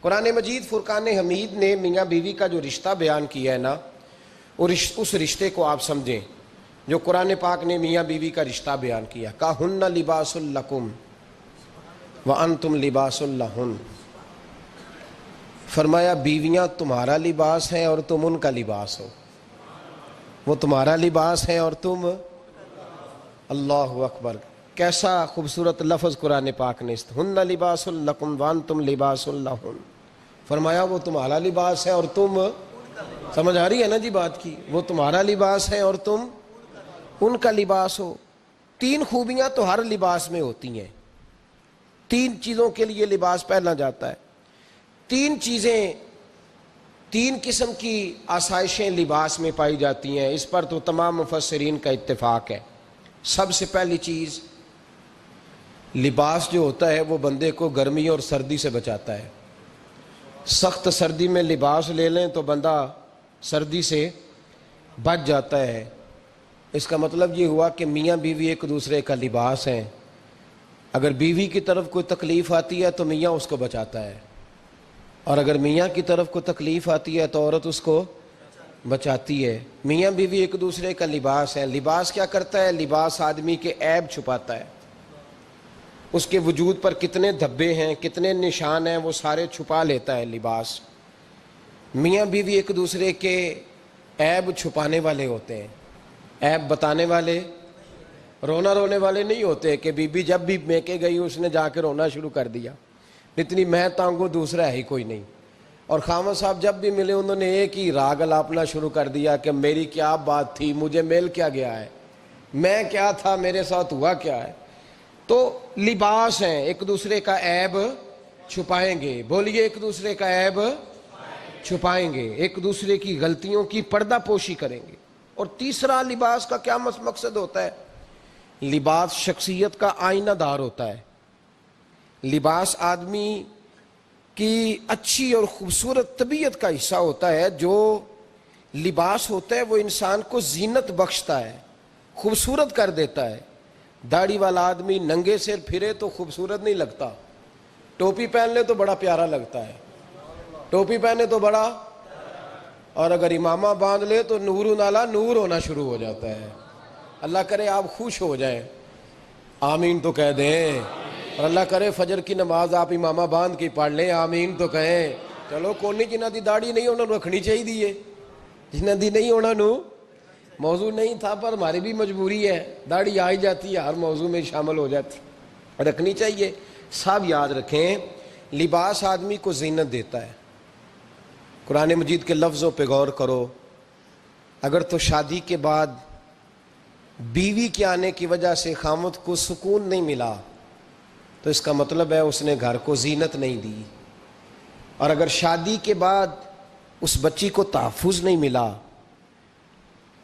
قرآن مجید فرقان حمید نے میاں بیوی کا جو رشتہ بیان کیا ہے نا، اس رشتے کو آپ سمجھیں جو قرآن پاک نے میاں بیوی کا رشتہ بیان کیا۔ کہن لباس لکم وانتم لباس لہن، فرمایا بیویاں تمہارا لباس ہیں اور تم ان کا لباس ہو۔ وہ تمہارا لباس ہے اور تم، اللہ اکبر، کیسا خوبصورت لفظ قرآن پاک نے، ہن لباس لکم وانتم لباس لہن، فرمایا وہ تمہارا لباس ہے اور تم، سمجھ آ رہی ہے نا جی بات کی، وہ تمہارا لباس ہے اور تم ان کا لباس ہو۔ تین خوبیاں تو ہر لباس میں ہوتی ہیں، تین چیزوں کے لیے لباس پہنا جاتا ہے۔ تین چیزیں، تین قسم کی آسائشیں لباس میں پائی جاتی ہیں، اس پر تو تمام مفسرین کا اتفاق ہے۔ سب سے پہلی چیز، لباس جو ہوتا ہے وہ بندے کو گرمی اور سردی سے بچاتا ہے۔ سخت سردی میں لباس لے لیں تو بندہ سردی سے بچ جاتا ہے۔ اس کا مطلب یہ ہوا کہ میاں بیوی ایک دوسرے کا لباس ہیں۔ اگر بیوی کی طرف کوئی تکلیف آتی ہے تو میاں اس کو بچاتا ہے، اور اگر میاں کی طرف کوئی تکلیف آتی ہے تو عورت اس کو بچاتی ہے۔ میاں بیوی ایک دوسرے کا لباس ہے۔ لباس کیا کرتا ہے؟ لباس آدمی کے عیب چھپاتا ہے، اس کے وجود پر کتنے دھبے ہیں، کتنے نشان ہیں، وہ سارے چھپا لیتا ہے لباس۔ میاں بیوی ایک دوسرے کے عیب چھپانے والے ہوتے ہیں، عیب بتانے والے، رونا رونے والے نہیں ہوتے کہ بی بی جب بھی میکے گئی اس نے جا کے رونا شروع کر دیا، اتنی میں تانگو دوسرا ہے ہی کوئی نہیں۔ اور خامد صاحب جب بھی ملے انہوں نے ایک ہی راگ الاپنا شروع کر دیا کہ میری کیا بات تھی، مجھے مل کیا گیا ہے، میں کیا تھا، میرے ساتھ ہوا کیا ہے۔ تو لباس ہیں، ایک دوسرے کا عیب چھپائیں گے، بولیے ایک دوسرے کا عیب چھپائیں گے، ایک دوسرے کی غلطیوں کی پردہ پوشی کریں گے۔ اور تیسرا، لباس کا کیا مقصد ہوتا ہے؟ لباس شخصیت کا آئینہ دار ہوتا ہے۔ لباس آدمی کی اچھی اور خوبصورت طبیعت کا حصہ ہوتا ہے۔ جو لباس ہوتا ہے وہ انسان کو زینت بخشتا ہے، خوبصورت کر دیتا ہے۔ داڑھی والا آدمی ننگے سر پھرے تو خوبصورت نہیں لگتا، ٹوپی پہن لے تو بڑا پیارا لگتا ہے، ٹوپی پہنے تو بڑا، اور اگر امامہ باندھ لے تو نور نالا نور ہونا شروع ہو جاتا ہے۔ اللہ کرے آپ خوش ہو جائیں، آمین تو کہہ دیں، اور اللہ کرے فجر کی نماز آپ امامہ باندھ کے پڑھ لیں، آمین تو کہیں۔ چلو کونی جنہ دی داڑھی نہیں انہوں نے رکھنی چاہیے دیئے، جنہ دی نہیں ہونا نو موضوع نہیں تھا، پر ہماری بھی مجبوری ہے، داڑھی آئی جاتی ہے ہر موضوع میں شامل ہو جاتی، رکھنی چاہیے۔ سب یاد رکھیں، لباس آدمی کو زینت دیتا ہے۔ قرآن مجید کے لفظوں پہ غور کرو، اگر تو شادی کے بعد بیوی کے آنے کی وجہ سے خامد کو سکون نہیں ملا تو اس کا مطلب ہے اس نے گھر کو زینت نہیں دی، اور اگر شادی کے بعد اس بچی کو تحفظ نہیں ملا،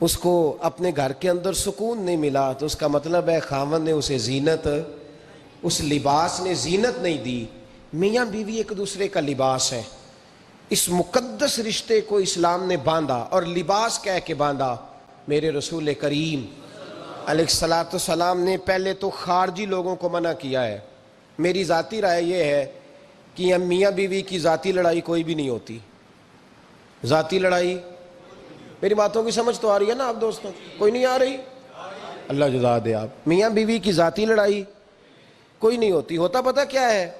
اس کو اپنے گھر کے اندر سکون نہیں ملا، تو اس کا مطلب ہے خاوند نے اسے زینت، اس لباس نے زینت نہیں دی۔ میاں بیوی ایک دوسرے کا لباس ہے۔ اس مقدس رشتے کو اسلام نے باندھا، اور لباس کہہ کے باندھا۔ میرے رسول کریم علیہ السلام نے پہلے تو خارجی لوگوں کو منع کیا ہے۔ میری ذاتی رائے یہ ہے کہ میاں بیوی کی ذاتی لڑائی کوئی بھی نہیں ہوتی، ذاتی لڑائی، میری باتوں کی سمجھ تو آ رہی ہے نا آپ دوستوں؟ کوئی نہیں آ رہی؟ اللہ جزا دے آپ۔ میاں بیوی کی ذاتی لڑائی کوئی نہیں ہوتی۔ ہوتا پتہ کیا ہے؟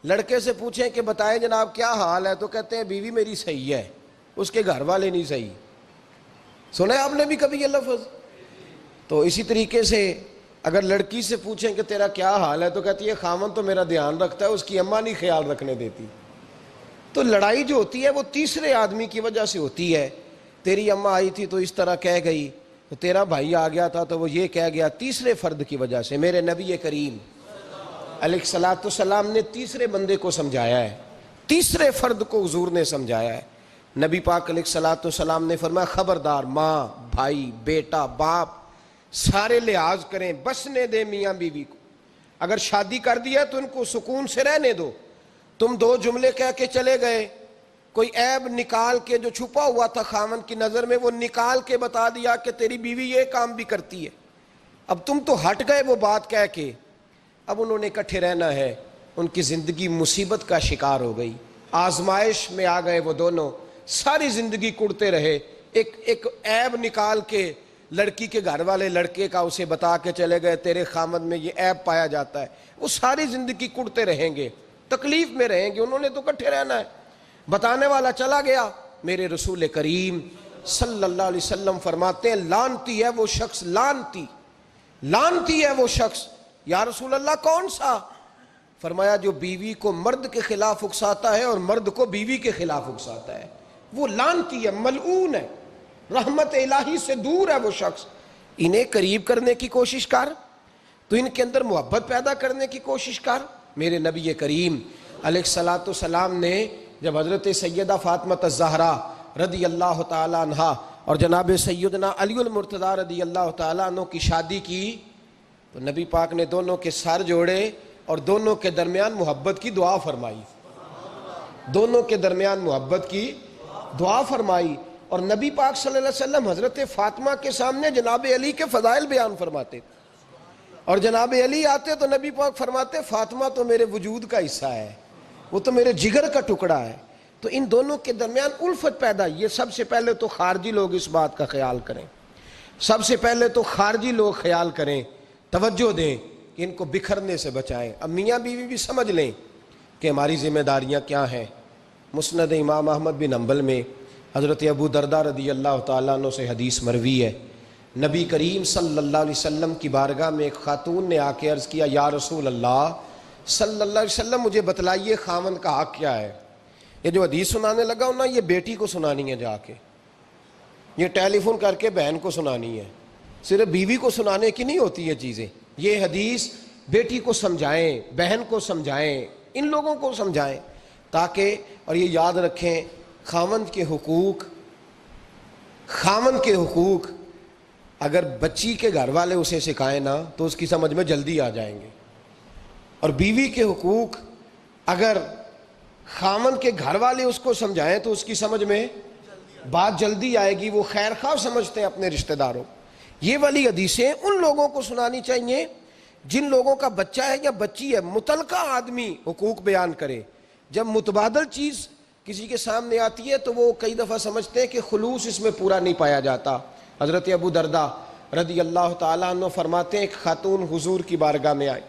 لڑکے سے پوچھیں کہ بتائیں جناب کیا حال ہے، تو کہتے ہیں بیوی میری صحیح ہے، اس کے گھر والے نہیں صحیح۔ سنا ہے آپ نے بھی کبھی یہ لفظ؟ تو اسی طریقے سے اگر لڑکی سے پوچھیں کہ تیرا کیا حال ہے، تو کہتی ہے خاوند تو میرا دھیان رکھتا ہے، اس کی اماں نہیں خیال رکھنے دیتی۔ تو لڑائی جو ہوتی ہے وہ تیسرے آدمی کی وجہ سے ہوتی ہے۔ تیری اماں آئی تھی تو اس طرح کہہ گئی، تو تیرا بھائی آ گیا تھا تو وہ یہ کہہ گیا، تیسرے فرد کی وجہ سے۔ میرے نبی کریم علیہ السلام نے تیسرے بندے کو سمجھایا ہے، تیسرے فرد کو حضور نے سمجھایا ہے۔ نبی پاک علیہ السلام نے فرمایا خبردار، ماں، بھائی، بیٹا، باپ سارے لحاظ کریں، بسنے دیں میاں بیوی کو۔ اگر شادی کر دیا تو ان کو سکون سے رہنے دو۔ تم دو جملے کہہ کے چلے گئے، کوئی عیب نکال کے جو چھپا ہوا تھا خاوند کی نظر میں وہ نکال کے بتا دیا کہ تیری بیوی یہ کام بھی کرتی ہے، اب تم تو ہٹ گئے وہ بات کہہ کے، اب انہوں نے اکٹھے رہنا ہے، ان کی زندگی مصیبت کا شکار ہو گئی۔ آزمائش میں آ گئے وہ دونوں، ساری زندگی کڑتے رہے، ایک عیب نکال کے لڑکی کے گھر والے لڑکے کا اسے بتا کے چلے گئے تیرے خامد میں یہ عیب پایا جاتا ہے، وہ ساری زندگی کڑتے رہیں گے، تکلیف میں رہیں گے، انہوں نے تو اکٹھے رہنا ہے۔ بتانے والا چلا گیا، میرے رسول کریم صلی اللہ علیہ وسلم فرماتے ہیں لعنتی ہے وہ شخص، لعنتی ہے وہ شخص۔ یا رسول اللہ کون سا؟ فرمایا جو بیوی کو مرد کے خلاف اکساتا ہے اور مرد کو بیوی کے خلاف اکساتا ہے، وہ لعنتی ہے، ملعون ہے، رحمت الہی سے دور ہے وہ شخص۔ انہیں قریب کرنے کی کوشش کر، تو ان کے اندر محبت پیدا کرنے کی کوشش کر۔ میرے نبی کریم علیہ الصلاۃ والسلام نے جب حضرت سیدہ فاطمہ الزہرا رضی اللہ تعالیٰ عنہا اور جناب سیدنا علی المرتضیٰ رضی اللہ تعالیٰ عنہ کی شادی کی تو نبی پاک نے دونوں کے سر جوڑے اور دونوں کے درمیان محبت کی دعا فرمائی، دونوں کے درمیان محبت کی دعا فرمائی۔ اور نبی پاک صلی اللہ علیہ وسلم حضرت فاطمہ کے سامنے جناب علی کے فضائل بیان فرماتے، اور جناب علی آتے تو نبی پاک فرماتے فاطمہ تو میرے وجود کا حصہ ہے، وہ تو میرے جگر کا ٹکڑا ہے۔ تو ان دونوں کے درمیان الفت پیدا، یہ سب سے پہلے تو خارجی لوگ اس بات کا خیال کریں، سب سے پہلے تو خارجی لوگ خیال کریں، توجہ دیں کہ ان کو بکھرنے سے بچائیں۔ اب میاں بیوی بھی سمجھ لیں کہ ہماری ذمہ داریاں کیا ہیں۔ مسند امام احمد بن حنبل میں حضرت ابو درداء رضی اللہ تعالیٰ عنہ سے حدیث مروی ہے، نبی کریم صلی اللہ علیہ وسلم کی بارگاہ میں ایک خاتون نے آ کے عرض کیا یا رسول اللہ صلی اللہ علیہ وسلم مجھے بتلائیے خاوند کا حق کیا ہے۔ یہ جو حدیث سنانے لگا ہوں نا، یہ بیٹی کو سنانی ہے، جا کے یہ ٹیلی فون کر کے بہن کو سنانی ہے، صرف بیوی کو سنانے کی نہیں ہوتی یہ چیزیں۔ یہ حدیث بیٹی کو سمجھائیں، بہن کو سمجھائیں، ان لوگوں کو سمجھائیں تاکہ، اور یہ یاد رکھیں خاوند کے حقوق اگر بچی کے گھر والے اسے سکھائیں نا تو اس کی سمجھ میں جلدی آ جائیں گے، اور بیوی کے حقوق اگر خاوند کے گھر والے اس کو سمجھائیں تو اس کی سمجھ میں بات جلدی آئے گی، وہ خیر خواہ سمجھتے ہیں اپنے رشتہ داروں۔ یہ والی حدیثیں ان لوگوں کو سنانی چاہیے جن لوگوں کا بچہ ہے یا بچی ہے، متعلقہ آدمی حقوق بیان کرے۔ جب متبادل چیز کسی کے سامنے آتی ہے تو وہ کئی دفعہ سمجھتے ہیں کہ خلوص اس میں پورا نہیں پایا جاتا۔ حضرت ابو درداء رضی اللہ تعالیٰ عنہ فرماتے ہیں ایک خاتون حضور کی بارگاہ میں آئی،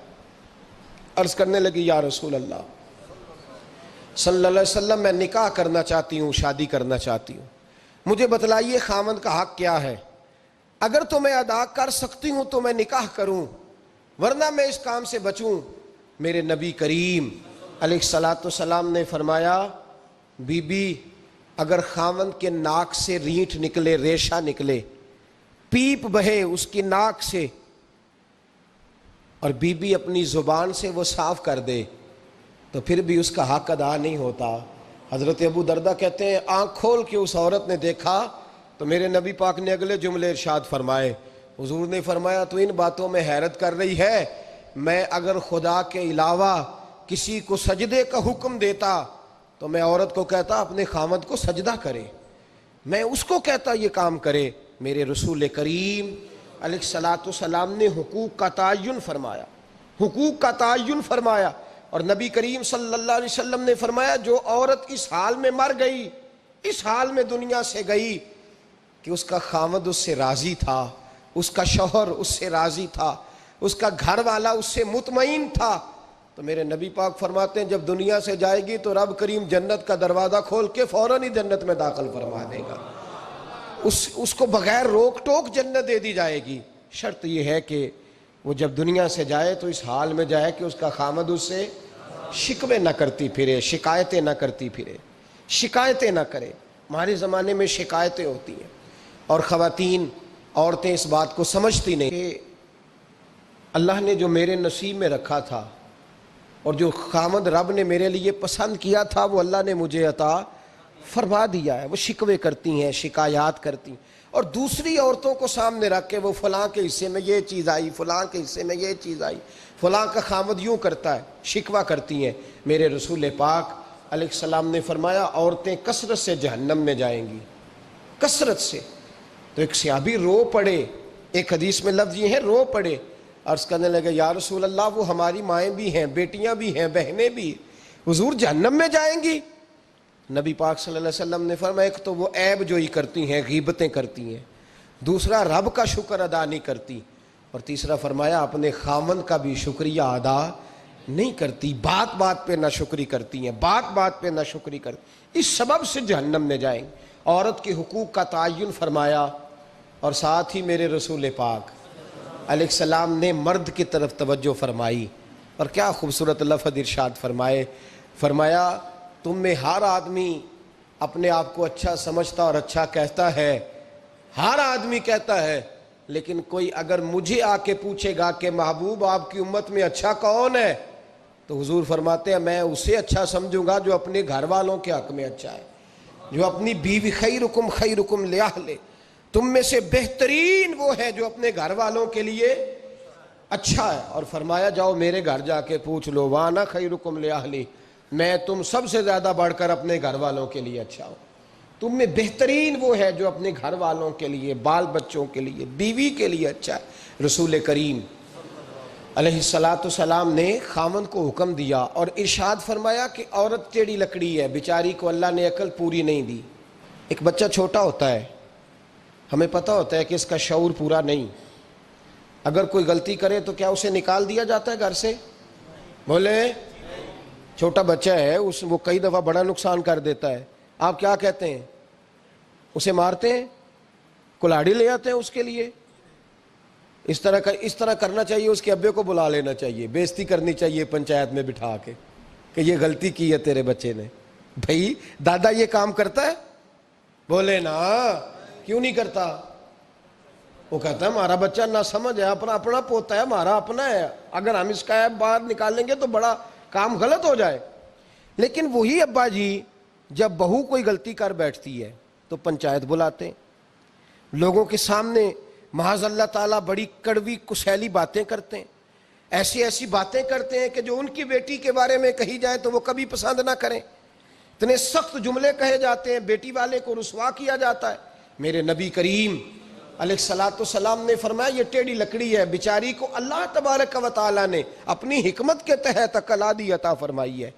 عرض کرنے لگی یا رسول اللہ صلی اللہ علیہ وسلم میں نکاح کرنا چاہتی ہوں، شادی کرنا چاہتی ہوں، مجھے بتلائیے خاوند کا حق کیا ہے، اگر تو میں ادا کر سکتی ہوں تو میں نکاح کروں ورنہ میں اس کام سے بچوں۔ میرے نبی کریم علیہ الصلاۃ والسلام نے فرمایا بی بی اگر خاوند کے ناک سے رینٹ نکلے، ریشہ نکلے، پیپ بہے اس کی ناک سے، اور بی بی اپنی زبان سے وہ صاف کر دے تو پھر بھی اس کا حق ادا نہیں ہوتا۔ حضرت ابو درداء کہتے ہیں آنکھ کھول کے اس عورت نے دیکھا تو میرے نبی پاک نے اگلے جملے ارشاد فرمائے، حضور نے فرمایا تو ان باتوں میں حیرت کر رہی ہے، میں اگر خدا کے علاوہ کسی کو سجدے کا حکم دیتا تو میں عورت کو کہتا اپنے خاوند کو سجدہ کرے، میں اس کو کہتا یہ کام کرے۔ میرے رسول کریم علیہ الصلاۃ والسلام نے حقوق کا تعین فرمایا، حقوق کا تعین فرمایا، اور نبی کریم صلی اللہ علیہ وسلم نے فرمایا جو عورت اس حال میں مر گئی، اس حال میں دنیا سے گئی کہ اس کا خاوند اس سے راضی تھا، اس کا شوہر اس سے راضی تھا، اس کا گھر والا اس سے مطمئن تھا، تو میرے نبی پاک فرماتے ہیں جب دنیا سے جائے گی تو رب کریم جنت کا دروازہ کھول کے فوراً ہی جنت میں داخل فرما دے گا، اس کو بغیر روک ٹوک جنت دے دی جائے گی۔ شرط یہ ہے کہ وہ جب دنیا سے جائے تو اس حال میں جائے کہ اس کا خاوند اس سے شکوے نہ کرتی پھرے، شکایتیں نہ کرتی پھرے، شکایتیں نہ کرے۔ ہمارے زمانے میں شکایتیں ہوتی ہیں اور خواتین، عورتیں اس بات کو سمجھتی نہیں کہ اللہ نے جو میرے نصیب میں رکھا تھا اور جو خاوند رب نے میرے لیے پسند کیا تھا وہ اللہ نے مجھے عطا فرما دیا ہے۔ وہ شکوے کرتی ہیں، شکایات کرتی ہیں، اور دوسری عورتوں کو سامنے رکھ کے وہ فلاں کے حصے میں یہ چیز آئی، فلاں کے حصے میں یہ چیز آئی، فلاں کا خاوند یوں کرتا ہے، شکوہ کرتی ہیں۔ میرے رسول پاک علیہ السلام نے فرمایا عورتیں کثرت سے جہنم میں جائیں گی، کثرت سے۔ تو ایک صحابی رو پڑے، ایک حدیث میں لفظ یہ ہے رو پڑے، عرض کرنے لگے یا رسول اللہ وہ ہماری مائیں بھی ہیں، بیٹیاں بھی ہیں، بہنیں بھی، حضور جہنم میں جائیں گی؟ نبی پاک صلی اللہ علیہ وسلم نے فرمایا ایک تو وہ عیب جوئی کرتی ہیں، غیبتیں کرتی ہیں، دوسرا رب کا شکر ادا نہیں کرتی، اور تیسرا فرمایا اپنے خاوند کا بھی شکریہ ادا نہیں کرتی، بات بات پہ ناشکری کرتی ہیں، بات بات پہ ناشکری کرتی، اس سبب سے جہنم میں جائیں گے۔ عورت کے حقوق کا تعین فرمایا، اور ساتھ ہی میرے رسول پاک علیہ السلام نے مرد کی طرف توجہ فرمائی، اور کیا خوبصورت لفظ ارشاد فرمایا تم میں ہر آدمی اپنے آپ کو اچھا سمجھتا اور اچھا کہتا ہے، ہر آدمی کہتا ہے، لیکن کوئی اگر مجھے آ کے پوچھے گا کہ محبوب آپ کی امت میں اچھا کون ہے، تو حضور فرماتے ہیں میں اسے اچھا سمجھوں گا جو اپنے گھر والوں کے حق میں اچھا ہے، جو اپنی بیوی خیرکم لأہلہ، تم میں سے بہترین وہ ہے جو اپنے گھر والوں کے لیے اچھا ہے، اور فرمایا جاؤ میرے گھر جا کے پوچھ لو وانا خیرکم لأہلی، میں تم سب سے زیادہ بڑھ کر اپنے گھر والوں کے لیے اچھا ہوں، تم میں بہترین وہ ہے جو اپنے گھر والوں کے لیے، بال بچوں کے لیے، بیوی کے لیے اچھا ہے۔ رسول کریم علیہ السلام نے خاوند کو حکم دیا اور ارشاد فرمایا کہ عورت ٹیڑھی لکڑی ہے، بیچاری کو اللہ نے عقل پوری نہیں دی۔ ایک بچہ چھوٹا ہوتا ہے، ہمیں پتہ ہوتا ہے کہ اس کا شعور پورا نہیں، اگر کوئی غلطی کرے تو کیا اسے نکال دیا جاتا ہے گھر سے؟ بولے، چھوٹا بچہ ہے، وہ کئی دفعہ بڑا نقصان کر دیتا ہے، آپ کیا کہتے ہیں؟ اسے مارتے ہیں، کلاڑی لے آتے ہیں اس کے لیے؟ اس طرح کرنا چاہیے، اس کے ابے کو بلا لینا چاہیے، بےزتی کرنی چاہیے پنچایت میں بٹھا کے کہ یہ غلطی کی ہے تیرے بچے نے۔ بھائی دادا یہ کام کرتا ہے؟ بولے نا، کیوں نہیں کرتا؟ وہ کہتا ہے ہمارا بچہ نہ سمجھ ہے، اپنا پوتا ہے، ہمارا اپنا ہے، اگر ہم اس کا ایپ باہر نکالیں گے تو بڑا کام غلط ہو جائے۔ لیکن وہی ابا جی جب بہو کوئی غلطی کر بیٹھتی ہے تو پنچایت بلاتے ہیں، لوگوں کے سامنے معاذ اللہ تعالیٰ بڑی کڑوی کسیلی باتیں کرتے ہیں، ایسی باتیں کرتے ہیں کہ جو ان کی بیٹی کے بارے میں کہی جائے تو وہ کبھی پسند نہ کریں، اتنے سخت جملے کہے جاتے ہیں، بیٹی والے کو رسوا کیا جاتا ہے۔ میرے نبی کریم علیہ السلام نے فرمایا یہ ٹیڑھی لکڑی ہے، بیچاری کو اللہ تبارک و تعالیٰ نے اپنی حکمت کے تحت عقل آدی عطا فرمائی ہے،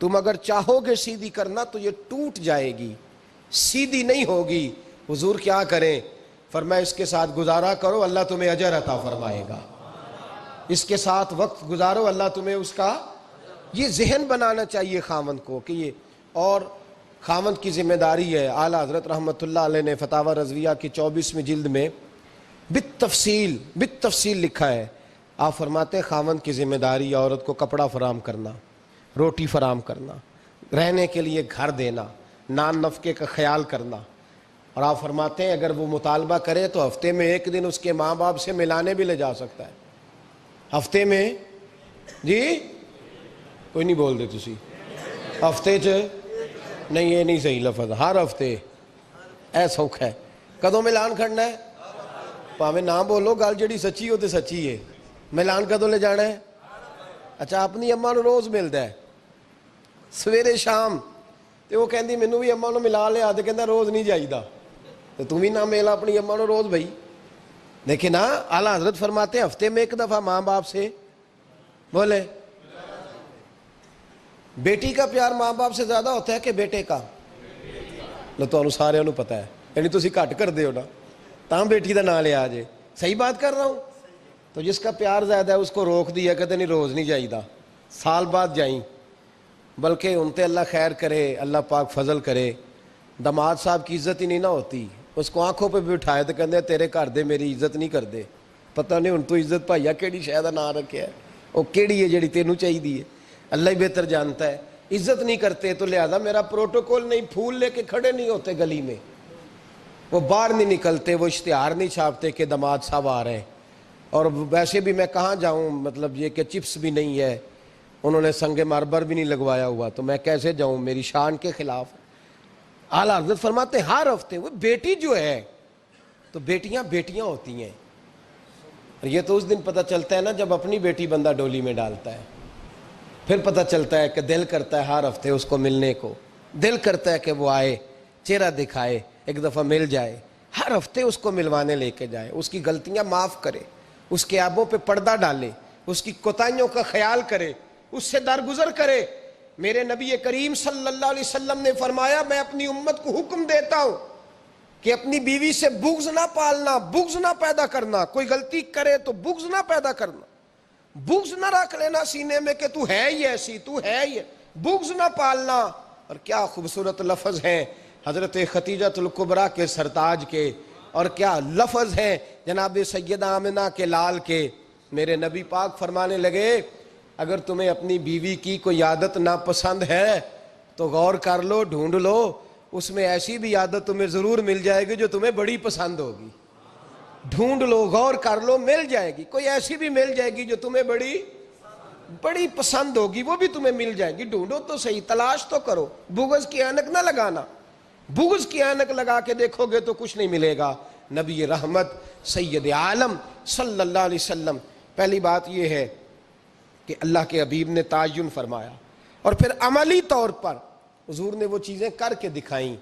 تم اگر چاہو گے سیدھی کرنا تو یہ ٹوٹ جائے گی، سیدھی نہیں ہوگی۔ حضور کیا کریں؟ فرمایا اس کے ساتھ گزارا کرو، اللہ تمہیں اجر عطا فرمائے گا، اس کے ساتھ وقت گزارو، اللہ تمہیں اس کا، یہ ذہن بنانا چاہیے خاوند کو کہ یہ، اور خاوند کی ذمہ داری ہے۔ اعلیٰ حضرت رحمۃ اللہ علیہ نے فتاوی رضویہ کی 24ویں جلد میں بالتفصیل لکھا ہے، آپ فرماتے ہیں خاوند کی ذمہ داری ہے عورت کو کپڑا فراہم کرنا، روٹی فراہم کرنا، رہنے کے لیے گھر دینا، نان نفقے کا خیال کرنا، اور آپ فرماتے ہیں اگر وہ مطالبہ کرے تو ہفتے میں ایک دن اس کے ماں باپ سے ملانے بھی لے جا سکتا ہے، ہفتے میں، جی کوئی نہیں بول دے تسی، ہفتے نہیں، یہ نہیں صحیح لفظ، ہر ہفتے اے سوکھ ہے، کدوں ملان کھڑنا ہے؟ پاویں نہ بولو، گل جڑی سچی ہو تے سچی ہے، ملان کدوں لے جانا ہے؟ اچھا اپنی اماں نو روز ملدا ہے سویرے شام، تے وہ کہندی مینوں بھی اماں نو ملا لیا، تے کہندا روز نہیں جائیدا، تو تم ہی نہ ملا اپنی اماں نو روز بھائی۔ لیکن ہاں اعلیٰ حضرت فرماتے ہیں ہفتے میں ایک دفعہ ماں باپ سے، بولے، بیٹی کا پیار ماں باپ سے زیادہ ہوتا ہے کہ بیٹے کا؟ لو تو سارے نو پتہ ہے، یعنی تسی گھٹ کر دے ہو نا، تاں بیٹی دا نام لیا جے، صحیح بات کر رہا ہوں؟ تو جس کا پیار زیادہ ہے اس کو روک دیا، کہتے نہیں روز نہیں جائیدا، سال بعد جائیں، بلکہ ان تے اللہ خیر کرے، اللہ پاک فضل کرے، داماد صاحب کی عزت ہی نہیں نہ ہوتی، اس کو آنکھوں پہ بھی اٹھائے تو کہتے تیرے گھر دے میری عزت نہیں کر دے، پتہ نہیں ان تو عزت بھائیا کیڑی شاید نہ رکھیا ہے، وہ کیڑی ہے جڑی تینوں چاہیے ہے، اللہ ہی بہتر جانتا ہے، عزت نہیں کرتے تو لہذا میرا پروٹوکول نہیں، پھول لے کے کھڑے نہیں ہوتے گلی میں، وہ باہر نہیں نکلتے، وہ اشتہار نہیں چھاپتے کہ داماد صاحب آ رہے ہیں، اور ویسے بھی میں کہاں جاؤں، مطلب یہ کہ چپس بھی نہیں ہے، انہوں نے سنگ مرمر بھی نہیں لگوایا ہوا، تو میں کیسے جاؤں، میری شان کے خلاف۔ اعلیٰ حضرت فرماتے ہیں ہر ہفتے وہ بیٹی جو ہے، تو بیٹیاں بیٹیاں ہوتی ہیں، اور یہ تو اس دن پتہ چلتا ہے نا جب اپنی بیٹی بندہ ڈولی میں ڈالتا ہے، پھر پتہ چلتا ہے کہ دل کرتا ہے ہر ہفتے اس کو ملنے کو، دل کرتا ہے کہ وہ آئے، چہرہ دکھائے، ایک دفعہ مل جائے، ہر ہفتے اس کو ملوانے لے کے جائے، اس کی غلطیاں معاف کرے، اس کے عیبوں پہ پردہ ڈالے، اس کی کوتاہیوں کا خیال کرے، اس سے درگزر کرے، میرے نبی کریم صلی اللہ علیہ وسلم نے فرمایا میں اپنی امت کو حکم دیتا ہوں کہ اپنی بیوی سے بغض نہ پالنا، بغض نہ پیدا کرنا، کوئی غلطی کرے تو بغض نہ پیدا کرنا، بغض نہ رکھ لینا سینے میں کہ تو ہے ہی ایسی، تو ہے ہی، بغض نہ پالنا۔ اور کیا خوبصورت لفظ ہیں حضرت خدیجہ الکبریٰ کے سرتاج کے، اور کیا لفظ ہیں جناب سیدہ آمنہ کے لال کے۔ میرے نبی پاک فرمانے لگے اگر تمہیں اپنی بیوی کی کوئی عادت ناپسند ہے تو غور کر لو، ڈھونڈ لو، اس میں ایسی بھی عادت تمہیں ضرور مل جائے گی جو تمہیں بڑی پسند ہوگی۔ ڈھونڈ لو، غور کر لو، مل جائے گی، کوئی ایسی بھی مل جائے گی جو تمہیں بڑی پسند ہوگی، وہ بھی تمہیں مل جائے گی۔ ڈھونڈو تو صحیح، تلاش تو کرو، بغض کی اینک نہ لگانا، بغض کی اینک لگا کے دیکھو گے تو کچھ نہیں ملے گا۔ نبی رحمت سید عالم صلی اللہ علیہ وسلم، پہلی بات یہ ہے کہ اللہ کے حبیب نے تعین فرمایا، اور پھر عملی طور پر حضور نے وہ چیزیں کر کے دکھائیں